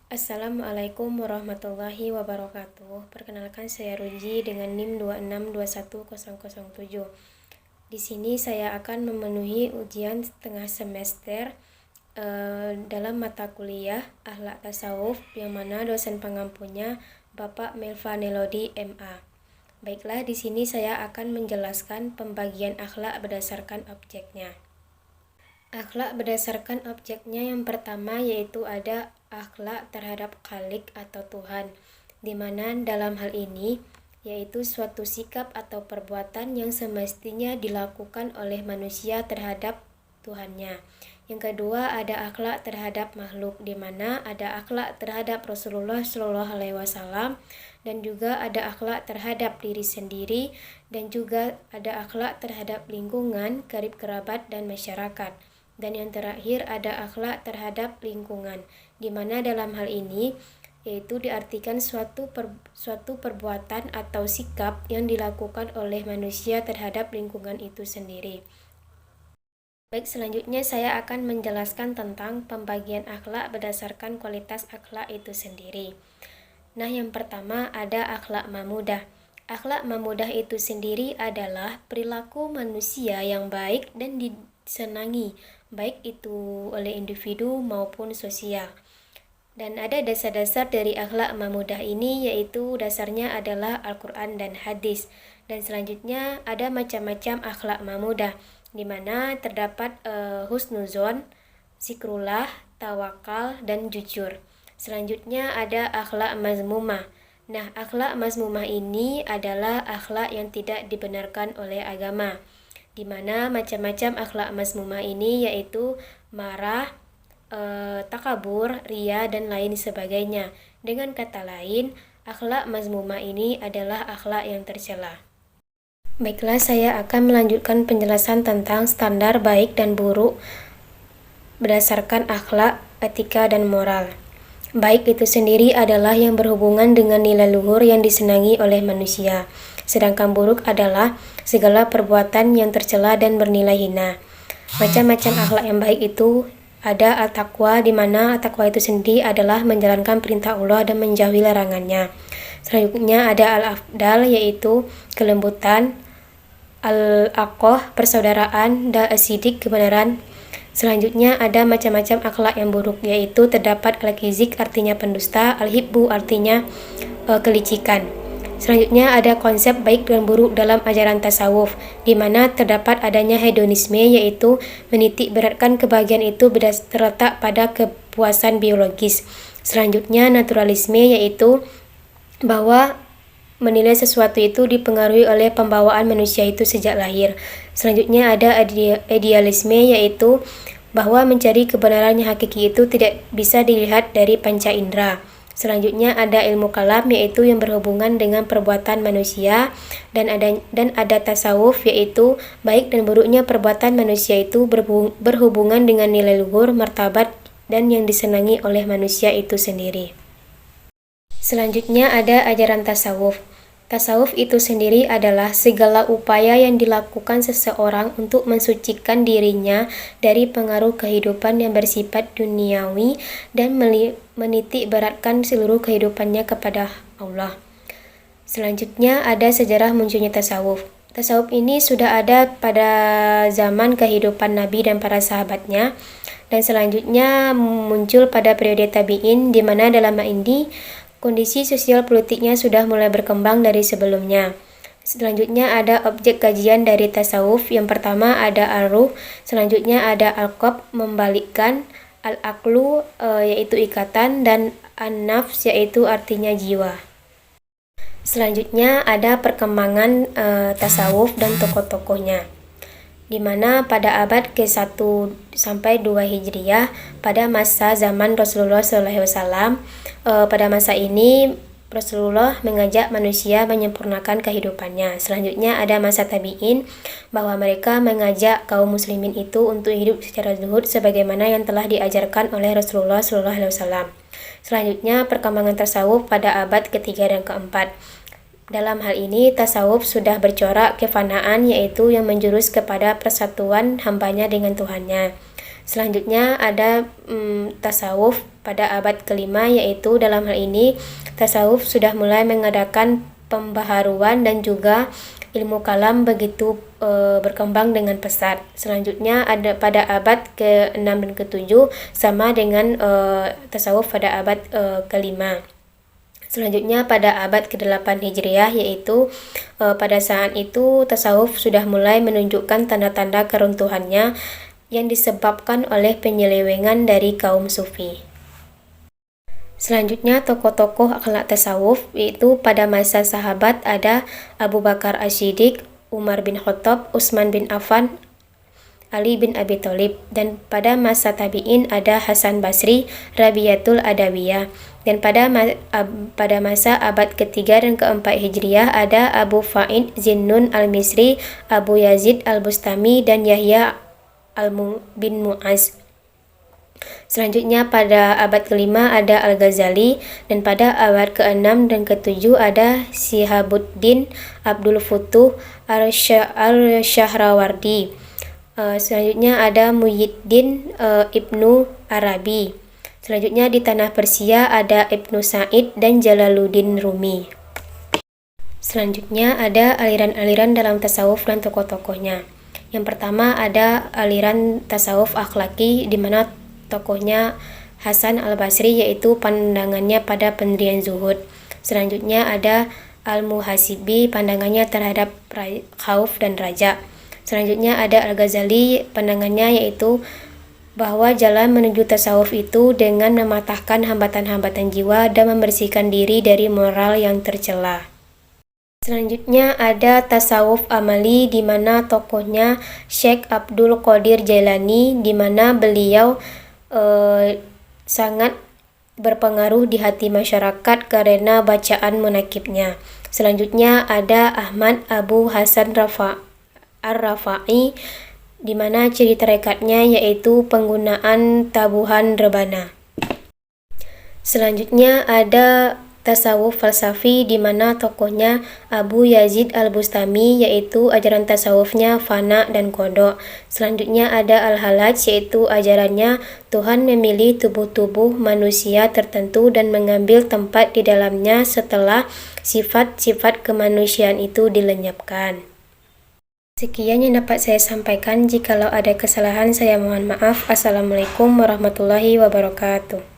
Assalamualaikum warahmatullahi wabarakatuh. Perkenalkan, saya Runji dengan NIM 2621007. Di sini saya akan memenuhi ujian setengah semester dalam mata kuliah Akhlak Tasawuf, yang mana dosen pengampunya Bapak Melva Nelodi MA. Baiklah, di sini saya akan menjelaskan pembagian akhlak berdasarkan objeknya. Akhlak berdasarkan objeknya yang pertama yaitu ada akhlak terhadap Khalik atau Tuhan, di mana dalam hal ini yaitu suatu sikap atau perbuatan yang semestinya dilakukan oleh manusia terhadap Tuhannya. Yang kedua ada akhlak terhadap makhluk, di mana ada akhlak terhadap Rasulullah Shallallahu Alaihi Wasallam, dan juga ada akhlak terhadap diri sendiri, dan juga ada akhlak terhadap lingkungan, karib kerabat, dan masyarakat. Dan yang terakhir ada akhlak terhadap lingkungan, di mana dalam hal ini yaitu diartikan suatu perbuatan atau sikap yang dilakukan oleh manusia terhadap lingkungan itu sendiri. Baik, selanjutnya saya akan menjelaskan tentang pembagian akhlak berdasarkan kualitas akhlak itu sendiri. Nah, yang pertama ada akhlak mamudah. Akhlak mamudah itu sendiri adalah perilaku manusia yang baik dan disenangi, baik itu oleh individu maupun sosial. Dan ada dasar-dasar dari akhlak mamudah ini, yaitu dasarnya adalah Al-Quran dan hadis. Dan selanjutnya ada macam-macam akhlak mamudah, di mana terdapat husnuzon, zikrullah, tawakal, dan jujur. Selanjutnya ada akhlak mazmumah. Nah, akhlak mazmumah ini adalah akhlak yang tidak dibenarkan oleh agama, di mana macam-macam akhlak mazmumah ini yaitu marah, takabur, ria, dan lain sebagainya. Dengan kata lain, akhlak mazmumah ini adalah akhlak yang tercela. Baiklah, saya akan melanjutkan penjelasan tentang standar baik dan buruk berdasarkan akhlak, etika, dan moral. Baik itu sendiri adalah yang berhubungan dengan nilai luhur yang disenangi oleh manusia, sedangkan buruk adalah segala perbuatan yang tercela dan bernilai hina. Macam-macam akhlak yang baik itu ada al-taqwa, di mana al-taqwa itu sendiri adalah menjalankan perintah Allah dan menjauhi larangannya. Selanjutnya ada al-afdal, yaitu kelembutan, al-aqoh, persaudaraan, dan asidik, kebenaran. Selanjutnya ada macam-macam akhlak yang buruk, yaitu terdapat al-kizik, artinya pendusta, al-hibbu, artinya kelicikan. Selanjutnya ada konsep baik dan buruk dalam ajaran tasawuf, di mana terdapat adanya hedonisme, yaitu menitik beratkan kebahagiaan itu terletak pada kepuasan biologis. Selanjutnya naturalisme, yaitu bahwa menilai sesuatu itu dipengaruhi oleh pembawaan manusia itu sejak lahir. Selanjutnya ada idealisme, yaitu bahwa mencari kebenaran yang hakiki itu tidak bisa dilihat dari panca indera. Selanjutnya ada ilmu kalam, yaitu yang berhubungan dengan perbuatan manusia, dan ada tasawuf, yaitu baik dan buruknya perbuatan manusia itu berhubungan dengan nilai luhur, martabat, dan yang disenangi oleh manusia itu sendiri. Selanjutnya ada ajaran tasawuf. Tasawuf itu sendiri adalah segala upaya yang dilakukan seseorang untuk mensucikan dirinya dari pengaruh kehidupan yang bersifat duniawi dan menitik beratkan seluruh kehidupannya kepada Allah. Selanjutnya ada sejarah munculnya tasawuf. Tasawuf ini sudah ada pada zaman kehidupan Nabi dan para sahabatnya, dan selanjutnya muncul pada periode tabi'in, di mana dalam ini kondisi sosial politiknya sudah mulai berkembang dari sebelumnya. Selanjutnya ada objek kajian dari tasawuf. Yang pertama ada ar-ruh, selanjutnya ada al-qalb, membalikkan, al-aqlu, yaitu ikatan, dan an-nafs, yaitu artinya jiwa. Selanjutnya ada perkembangan tasawuf dan tokoh-tokohnya, di mana pada abad ke-1 sampai 2 Hijriah, pada masa zaman Rasulullah SAW, pada masa ini Rasulullah mengajak manusia menyempurnakan kehidupannya. Selanjutnya ada masa tabi'in, bahwa mereka mengajak kaum muslimin itu untuk hidup secara zuhud sebagaimana yang telah diajarkan oleh Rasulullah SAW. Selanjutnya perkembangan tasawuf pada abad ke-3 dan ke-4. Dalam hal ini tasawuf sudah bercorak kefanaan, yaitu yang menjurus kepada persatuan hambanya dengan Tuhannya. Selanjutnya ada tasawuf pada abad kelima, yaitu dalam hal ini tasawuf sudah mulai mengadakan pembaharuan dan juga ilmu kalam begitu berkembang dengan pesat. Selanjutnya ada pada abad ke-6 dan ke-7 sama dengan tasawuf pada abad kelima. Selanjutnya pada abad ke-8 Hijriah, yaitu pada saat itu tasawuf sudah mulai menunjukkan tanda-tanda keruntuhannya yang disebabkan oleh penyelewengan dari kaum sufi. Selanjutnya tokoh-tokoh akhlak tasawuf, yaitu pada masa sahabat ada Abu Bakar As-Siddiq, Umar bin Khattab, Utsman bin Affan, Ali bin Abi Thalib, dan pada masa tabi'in ada Hasan Basri, Rabi'atul Adawiyah, dan pada masa abad ketiga dan keempat Hijriah ada Abu Fa'id Zinnun al-Misri, Abu Yazid al-Bustami, dan Yahya bin Mu'az. Selanjutnya pada abad kelima ada Al-Ghazali, dan pada abad ke-6 dan ke-7 ada Syihabuddin Abdul Futuh al-Syahrawardi. Selanjutnya ada Muhyiddin Ibnu Arabi. Selanjutnya di tanah Persia ada Ibnu Sa'id dan Jalaluddin Rumi. Selanjutnya ada aliran-aliran dalam tasawuf dan tokoh-tokohnya. Yang pertama ada aliran tasawuf akhlaki, di mana tokohnya Hasan al-Basri, yaitu pandangannya pada pendirian zuhud. Selanjutnya ada Al-Muhasibi, pandangannya terhadap khauf dan raja. Selanjutnya ada Al-Ghazali, pandangannya yaitu bahwa jalan menuju tasawuf itu dengan mematahkan hambatan-hambatan jiwa dan membersihkan diri dari moral yang tercela. Selanjutnya ada tasawuf amali, di mana tokohnya Syekh Abdul Qadir Jailani, di mana beliau sangat berpengaruh di hati masyarakat karena bacaan munakibnya. Selanjutnya ada Ahmad Abu Hasan Ar-Rafa'i, di mana ciri tarekatnya yaitu penggunaan tabuhan rebana. Selanjutnya ada tasawuf falsafi, di mana tokohnya Abu Yazid al-Bustami, yaitu ajaran tasawufnya fana dan qadha. Selanjutnya ada al-Halaj, yaitu ajarannya Tuhan memilih tubuh-tubuh manusia tertentu dan mengambil tempat di dalamnya setelah sifat-sifat kemanusiaan itu dilenyapkan. Sekian yang dapat saya sampaikan. Jikalau ada kesalahan, saya mohon maaf. Assalamualaikum warahmatullahi wabarakatuh.